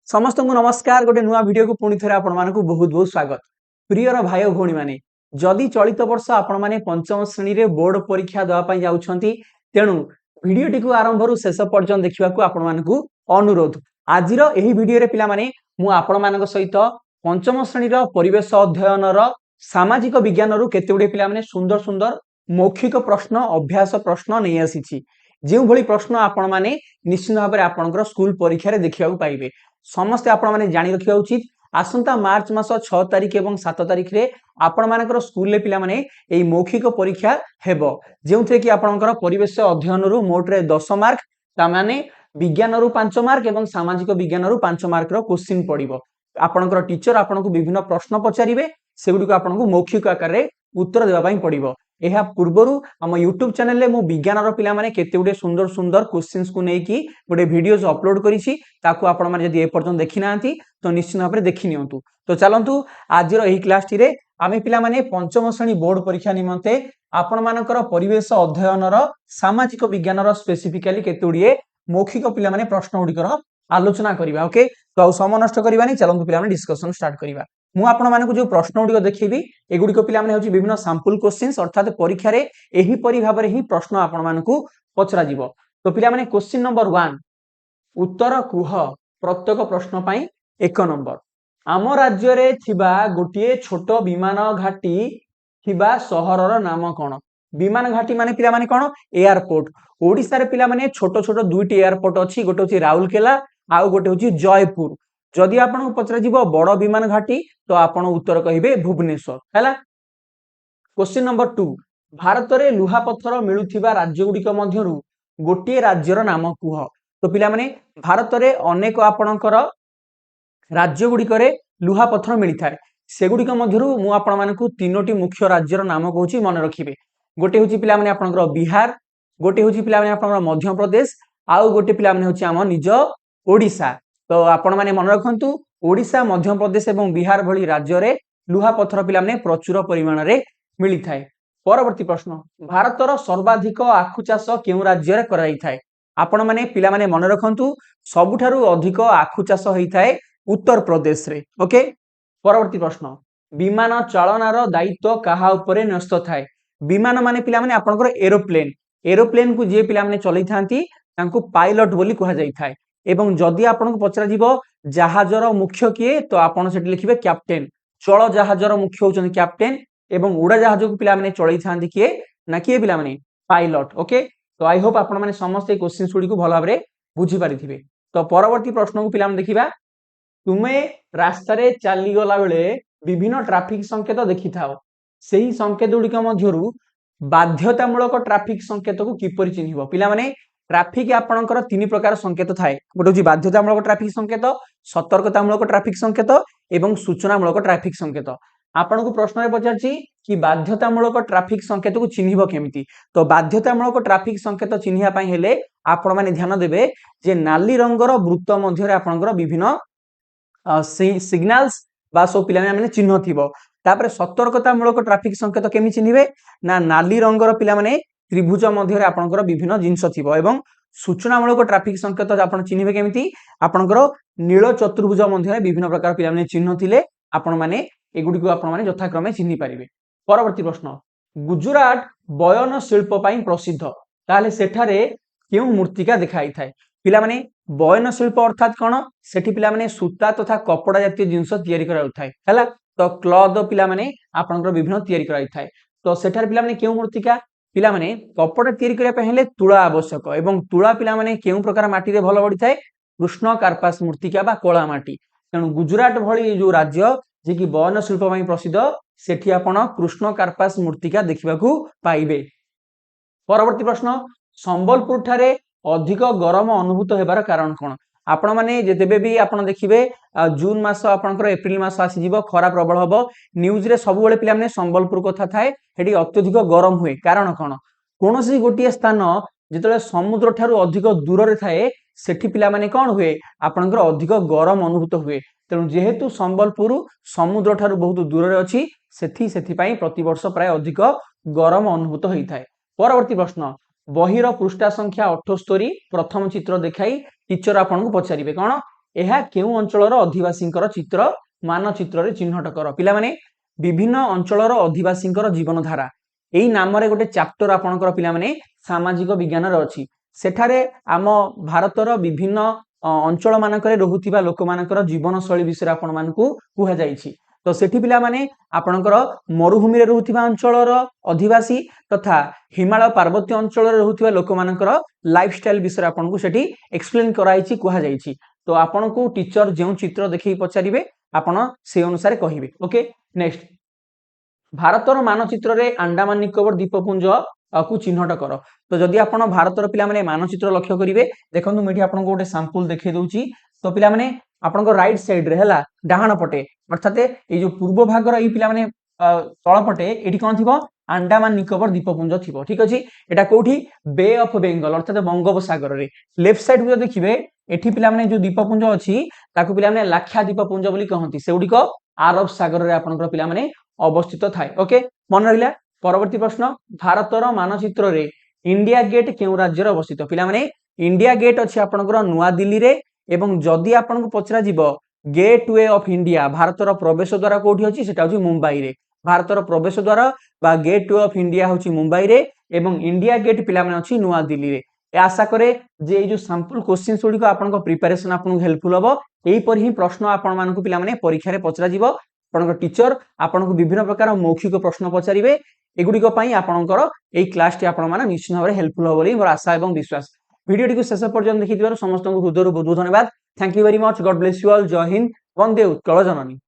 समस्त को नमस्कार गोटे नुआ वीडियो को पुणी थे आपण मानक बहुत बहुत स्वागत। प्रियर भाई और भौणी माने जदि चलित वर्ष आपण माने पंचम श्रेणी रे बोर्ड परीक्षा देवाई जाउछंती तेणु वीडियोटी को आरंभ रु शेष पर्यंत देखा आपण मानक अनुरोध। आजिर एही वीडियो रे पिला माने मु आपण मानक सहित पंचम श्रेणी रो परिवेश अध्ययन रो सामाजिक विज्ञान रु केते गुडे पिला माने सुंदर सुंदर मौखिक प्रश्न अभ्यास प्रश्न नहीं आसीछि जो भली प्रश्न आपण माने निश्चित भाव में आपणकर स्कूल परीक्षा रे देखिबा पाइबे। समस्ते आपण माने जानि रखिबा उचित आसंता मार्च मास 6 तारिख एवं 7 तारिख रे आपण मानकर स्कूल ले पिला माने एई मौखिक परीक्षा हेबो जेउथे कि आपणकर परिवेश अध्ययन रु मोट रे 10 मार्क ता माने विज्ञान रु 5 मार्क एवं सामाजिक विज्ञान रु 5 मार्क रो क्वेश्चन पडिबो। आपणकर टीचर आपनको विभिन्न प्रश्न पचारिबे सेगुडी को आपनको मौखिक आकार रे उत्तर देबा पई पडिबो। एहा पूर्वरु हम यूट्यूब चैनल ले मो विज्ञान रो पिला माने केते गुडे सुंदर सुंदर क्वेश्चंस को नै कि गोटे वीडियोस अपलोड करिछि ताकू आपण माने जदि ए पर्यंत देखि नांती तो निश्चित भाबरे देखि नियंतु। तो चलंतु आजिर एही क्लास टी रे आमे पिला माने पंचम श्रेणी बोर्ड परीक्षा निमंते आपण मानकर परिवेश अध्ययन रो सामाजिक विज्ञान रो स्पेसिफिकली केते गुडे मौखिक पिला माने प्रश्न गुडी आलोचना करिबा। ओके तो समय नष्ट करिबानी चलंतु पिला माने डिस्कशन स्टार्ट करिबा। मु आपण मानकु जो प्रश्न गुडी देखिबी एगुडी को पिला माने होची विभिन्न सैंपल क्वेश्चंस अर्थात परीक्षा रे एही परि भाबरे ही प्रश्न आपण मानकु पचरा जिवो। तो पिला माने क्वेश्चन नंबर 1 उत्तर कुह प्रत्येक प्रश्न पई 1 नंबर आम राज्य रे थिबा गोटिए छोट विमान घाटी थिबा सहर रो नाम कोन। विमान घाटी माने पिला माने कोन एयरपोर्ट। ओडिसा रे पिला माने छोट छोट दुईटी एयरपोर्ट अछि गोटे होची राउरकेला आउ गोटे होची जयपुर। जदि आपन पचरा जीव बड़ विमान घाटी तो आपन उत्तर कहिबे भुवनेश्वर हैला। क्वेश्चन नंबर 2 भारत रे लुहा पत्थर मिलुथिबा राज्य गुडी मध्यरु गोटे राज्यर नाम कुह। तो पिला माने भारत रे अनेक आपणकर राज्य गुडी करे लुहा पत्थर मिली थाए से गुडी मध्यरु मु आपण मानकु तीनोटी मुख्य राज्यर नाम कहूची मन रखिबे। गोटे होची पिला माने आपणकर बिहार गोटे होची पिला माने आपणकर मध्य प्रदेश आउ गोटे पिला माने होची हम निज ओडिसा। तो आपण माने मन रखंतु ओडिसा मध्य प्रदेश एवं बिहार भली राज्य रे लुहा पत्थर पिला माने प्रचुर परिमाण रे मिली थाए। परवर्ती प्रश्न भारतर सर्वाधिक आखु चाष केउ राज्य रे कराई थाए। आपण माने पिला माने मन रखंतु सबुठारु अधिक आखु चाष होई थाए उत्तर प्रदेश रे। ओके परवर्ती प्रश्न विमान चालनार दायित्व काहा उपरे न्यस्त थाए। विमान माने पिला माने आपनकर एरोप्लेन एरोप्लेन को जे पिला माने चलै थांती तांको पायलट बोली कहा जाई थाए। एवं जदि आपन पचरा जीवो जहाजर मुख्य किए तो आपन सेठी लिखिबे कैप्टेन। चल जहाजर मुख्य होचन कैप्टेन एवं उड़ा जहाज को पिला माने चलै थांती किए ना किए पिला माने पायलट। ओके तो आई होप आपण माने समस्त क्वेश्चन गुडी को भलो भाबरे बुझी पारिथिबे। तो परवर्ती प्रश्न को पिला माने देखिबा तुमे रास्ता रे चली गला बेले विभिन्न ट्रैफिक संकेत देखि थाओ सेही संकेत गुडी मध्यरु बाध्यतामूलक ट्रैफिक संकेत को किपरि चिन्हिबो। पिला माने ट्रैफिक आपणकर तीन प्रकार संकेत थाए गोटे होची बाध्यतामूलक ट्रैफिक संकेत सतर्कतामूलक ट्रैफिक संकेत एवं सूचनामूलक ट्रैफिक संकेत। आपण को प्रश्न रे पचारछि कि बाध्यतामूलक ट्रैफिक संकेत को चिन्हिबो केमिति। तो बाध्यतामूलक ट्रैफिक संकेत चिन्हिया पई हेले आपण माने ध्यान देबे जे नाली रंगर वृत्त मध्य रे आपणकर विभिन्न सिग्नल्स बा सो पिला माने चिन्ह थिबो। तापर सतर्कतामूलक ट्रैफिक संकेत केमि चिन्हिबे ना नाली रंगर पिला माने त्रिभुज मध्य रे आपणकर विभिन्न जिंस थिबो एवं सूचनामूलक ट्रैफिक संकेत आपण चिन्हिबे केमिति आपणकर नील चतुर्भुज मध्य रे विभिन्न प्रकार पिला माने चिन्ह थिले आपण माने एगुडी को आपण माने यथाक्रमे चिन्हि पारिबे। परवर्ती प्रश्न गुजरात बयन शिल्प पई प्रसिद्ध ताले सेठारे केउ मूर्तिका देखाई थाए। पिला माने बयन शिल्प अर्थात कोन सेठी पिला माने सूता तथा कपड़ा जातीय जिंस तयारी कराउ थाए हैला। तो क्लॉथ पिला माने आपनकर विभिन्न तयारी कराई थाए। तो सेठारे पिला माने केउ मूर्तिका पिला माने कपड़ा तयारी करिया पहिले तुळा आवश्यक एवं तुळा पिला माने केउ प्रकार माटी रे भलो बडी थाए कृष्ण कार्पास मूर्तिका बा कोळा माटी। तेणु गुजरात भली जो राज्य जे कि बयन शिल्प पई प्रसिद्ध सेठी आपण कृष्ण कार्पास मूर्तिका देखिबाकू पाइबे। परवर्ती प्रश्न संबलपुर ठारे अधिक गरम अनुभूत हेबार कारण कोन। आपण माने जेतेबे भी आपण देखिबे जून मास आपनकर एप्रिल मास आसी जीवो खरा प्रबल हबो न्यूज रे सब बेले पिला माने संबलपुर कथा थाए हेडी अत्यधिक गरम हुए कारण कोन कोनोसी गोटिए स्थान जेतले समुद्र ठारू अधिक दूर रे थाए सेठी पिला माने कोन हुए आपनकर अधिक गरम अनुभूत हुए। तेणु जेहेतु संबलपुर समुद्र ठारू बहुत दूर रे अछि सेथि पई प्रति वर्ष प्राय अधिक गरम अनुभूत होई थाए। परवर्ती प्रश्न बहिर पृष्ठा संख्या 78 प्रथम चित्र देखाई टीचर आपन को पचारिबे कोन ଏହା କେଉଁ ଅଞ୍ଚଳର ଅଧିବାସୀଙ୍କର ଚିତ୍ର ମାନଚିତ୍ରରେ ଚିହ୍ନଟ କର। ପିଲାମାନେ ବିଭିନ୍ନ ଅଞ୍ଚଳର ଅଧିବାସୀଙ୍କର ଜୀବନ ଧାରା ଏଇ ନାମରେ ଗୋଟେ ଚାପ୍ଟର ଆପଣଙ୍କର ପିଲାମାନେ ସାମାଜିକ ବିଜ୍ଞାନରେ ଅଛି। ସେଠାରେ ଆମ ଭାରତର ବିଭିନ୍ନ ଅଞ୍ଚଳ ମାନଙ୍କରେ ରହୁଥିବା ଲୋକମାନଙ୍କର ଜୀବନଶୈଳୀ ବିଷୟରେ ଆପଣମାନଙ୍କୁ କୁହାଯାଇଛି। ତ ସେଠି ପିଲାମାନେ ଆପଣଙ୍କର ମରୁଭୂମିରେ ରହୁଥିବା ଅଞ୍ଚଳର ଅଧିବାସୀ ତଥା ହିମାଳୟ ପାର୍ବତ୍ୟ ଅଞ୍ଚଳରେ ରହୁଥିବା ଲୋକମାନଙ୍କର ଲାଇଫଷ୍ଟାଇଲ ବିଷୟରେ ଆପଣଙ୍କୁ ସେଠି ଏକ୍ସପ୍ଲେନ କରାଯାଇଛି କୁହାଯାଇଛି। ତ ଆପଣଙ୍କୁ ଟିଚର ଯେଉଁ ଚିତ୍ର ଦେଖେଇ ପଚାରିବେ ଆପଣ ସେ ଅନୁସାରେ କହିବେ। ଓକେ, ନେକ୍ସଟ ଭାରତର ମାନଚିତ୍ରରେ ଆଣ୍ଡାମାନ ନିକୋବର ଦ୍ୱୀପପୁଞ୍ଜ को चिन्हट कर। तो जदि आप भारतर पिला मानचित्र लक्ष्य करेंगे देखो मुझे आपको गोटे सांपुल देखे दूची। तो पिला आपन राइट साइड रे है डाहाण पटे अर्थात ये जो पूर्व भागर ये पिला तल पटे ये कौन थी आंडामान निकोबर द्वीपपुंज थी। ठीक अच्छे यहाँ कौटी बे ऑफ बेंगल अर्थात बंगोपसागर रे लेफ्ट साइड को देखिए एठी पिला जो द्वीपपुंज अच्छी पिला लाक्षा द्वीपपुंज बोली कहती से गुड़िक आरब सागर रे आपनकर पिला अवस्थित थाए। ओके मन रहा। परवर्ती प्रश्न भारतर मानचित्र रे इंडिया गेट केउ राज्य अवस्थित। पिला इंडिया गेट अच्छी आपनकर नुआ दिल्ली रे एवं जदि आपन पचरा जीव गेट वे ऑफ इंडिया भारतर प्रवेश द्वार कोठी अछि सेटा होछि मुंबई रे। भारतर प्रवेश द्वार बा गेट वे ऑफ इंडिया होछि मुंबई रे एवं इंडिया गेट पिला अछि नुआ दिल्ली रे। आशा करे जे जो सैंपल क्वेश्चंस गुडी को आपन प्रिपरेशन आपन हेल्पफुल हबो। एही पर ही प्रश्न आपन मानकु पिला परीक्षा रे पचरा जीव। आपन टीचर आपन को विभिन्न प्रकार मौखिक प्रश्न पचारिबे एगुड़िक आपंकर यही क्लास टी आपण माने निश्चित भाव में हेल्पफुल हो मोर आशा और विश्वास। वीडियो टी शेष पर्यंत देखि समस्त हृदय बहुत बहुत धन्यवाद। Thank you very much. God bless you all. जय हिंद। वंदे उत्कल जननी।